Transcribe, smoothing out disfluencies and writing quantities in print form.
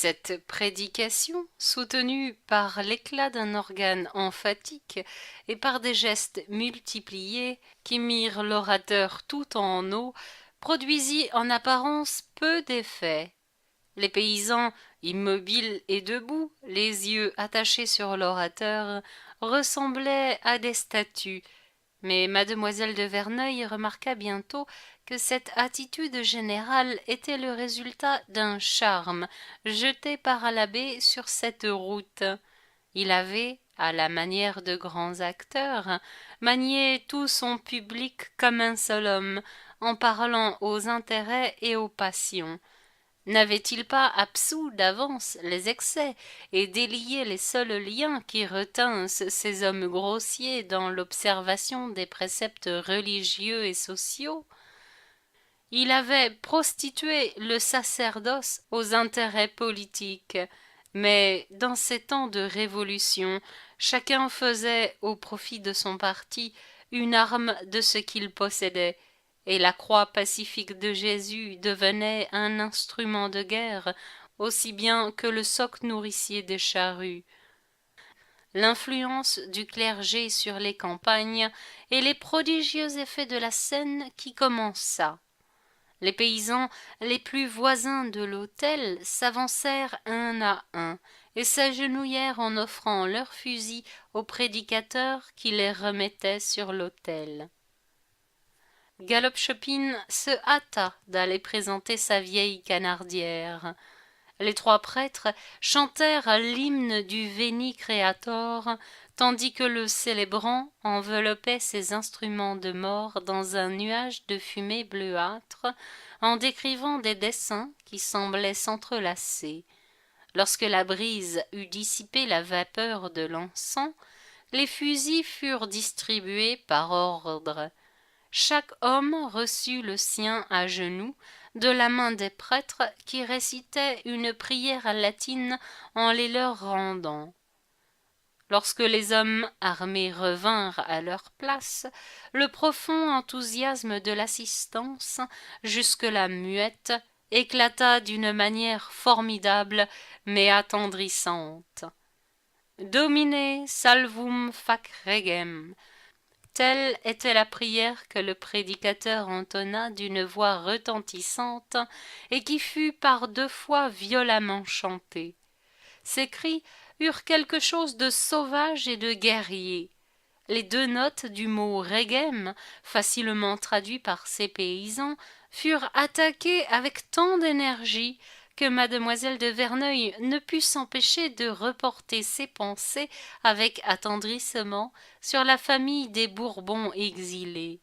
Cette prédication, soutenue par l'éclat d'un organe emphatique et par des gestes multipliés qui mirent l'orateur tout en eau, produisit en apparence peu d'effet. Les paysans, immobiles et debout, les yeux attachés sur l'orateur, ressemblaient à des statues, mais mademoiselle de Verneuil remarqua bientôt que cette attitude générale était le résultat d'un charme jeté par l'abbé sur cette route. Il avait, à la manière de grands acteurs, manié tout son public comme un seul homme, en parlant aux intérêts et aux passions. N'avait-il pas absous d'avance les excès et délié les seuls liens qui retinssent ces hommes grossiers dans l'observation des préceptes religieux et sociaux? Il avait prostitué le sacerdoce aux intérêts politiques, mais dans ces temps de révolution, chacun faisait au profit de son parti une arme de ce qu'il possédait, et la croix pacifique de Jésus devenait un instrument de guerre aussi bien que le soc nourricier des charrues. L'influence du clergé sur les campagnes et les prodigieux effets de la scène qui commença. Les paysans les plus voisins de l'autel s'avancèrent un à un et s'agenouillèrent en offrant leurs fusils au prédicateur qui les remettait sur l'autel. Galop-Chopin se hâta d'aller présenter sa vieille canardière. Les trois prêtres chantèrent l'hymne du Veni Creator, tandis que le célébrant enveloppait ses instruments de mort dans un nuage de fumée bleuâtre, en décrivant des dessins qui semblaient s'entrelacer. Lorsque la brise eut dissipé la vapeur de l'encens, les fusils furent distribués par ordre. Chaque homme reçut le sien à genoux, de la main des prêtres qui récitaient une prière latine en les leur rendant. Lorsque les hommes armés revinrent à leur place, le profond enthousiasme de l'assistance, jusque-là muette, éclata d'une manière formidable mais attendrissante. Domine salvum fac regem. Telle était la prière que le prédicateur entonna d'une voix retentissante et qui fut par deux fois violemment chantée. Ces cris eurent quelque chose de sauvage et de guerrier. Les deux notes du mot regem, facilement traduit par ces paysans, furent attaquées avec tant d'énergie que mademoiselle de Verneuil ne put s'empêcher de reporter ses pensées avec attendrissement sur la famille des Bourbons exilés.